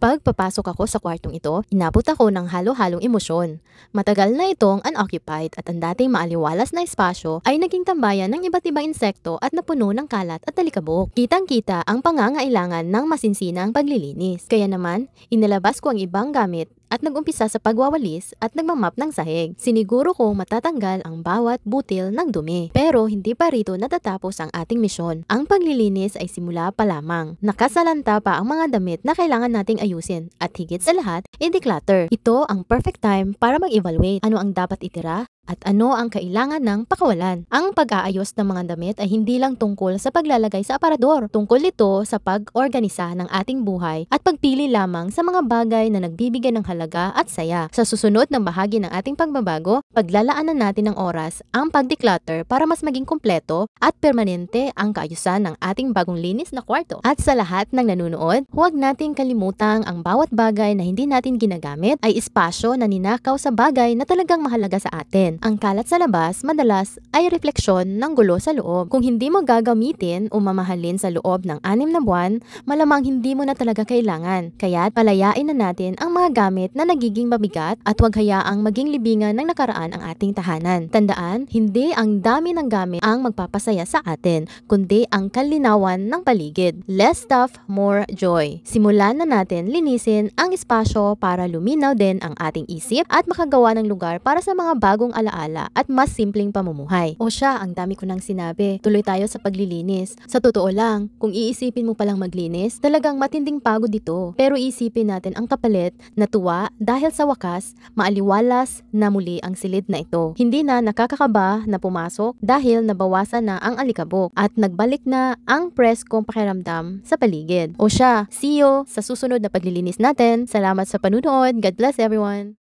Pagpapasok ako sa kwartong ito, inabot ako ng halo-halong emosyon. Matagal na itong unoccupied at ang dating maaliwalas na espasyo ay naging tambayan ng iba't ibang insekto at napuno ng kalat at alikabok. Kitang-kita ang pangangailangan ng masinsinang paglilinis. Kaya naman, inilabas ko ang ibang gamit at nag-umpisa sa pagwawalis at nagmamap ng sahig. Siniguro kong matatanggal ang bawat butil ng dumi. Pero hindi pa rito natatapos ang ating misyon. Ang paglilinis ay simula pa lamang. Nakasalanta pa ang mga damit na kailangan nating ayusin at higit sa lahat, i-declutter. Ito ang perfect time para mag-evaluate ano ang dapat itira at ano ang kailangan ng pakawalan. Ang pag-aayos ng mga damit ay hindi lang tungkol sa paglalagay sa aparador. Tungkol ito sa pag-organisa ng ating buhay at pagpili lamang sa mga bagay na nagbibigay ng halaga at saya. Sa susunod na bahagi ng ating pagbabago, paglalaanan natin ng oras ang pag-declutter para mas maging kumpleto at permanente ang kaayusan ng ating bagong linis na kwarto. At sa lahat ng nanunood, huwag nating kalimutang ang bawat bagay na hindi natin ginagamit ay espasyo na ninakaw sa bagay na talagang mahalaga sa atin. Ang kalat sa labas, madalas ay refleksyon ng gulo sa loob. Kung hindi mo gagamitin o mamahalin sa loob ng 6 na buwan, malamang hindi mo na talaga kailangan. Kaya't palayain na natin ang mga gamit na nagiging mabigat at huwag hayaang maging libingan ng nakaraan ang ating tahanan. Tandaan, hindi ang dami ng gamit ang magpapasaya sa atin, kundi ang kalinawan ng paligid. Less stuff, more joy. Simulan na natin linisin ang espasyo para luminaw din ang ating isip at makagawa ng lugar para sa mga bagong alaala at mas simpleng pamumuhay. O siya, ang dami ko nang sinabi. Tuloy tayo sa paglilinis. Sa totoo lang, kung iisipin mo palang maglinis, talagang matinding pagod dito. Pero iisipin natin ang kapalit na tuwa dahil sa wakas, maaliwalas na muli ang silid na ito. Hindi na nakakakaba na pumasok dahil nabawasan na ang alikabok at nagbalik na ang preskong pakiramdam sa paligid. O siya, see you sa susunod na paglilinis natin. Salamat sa panunood. God bless everyone!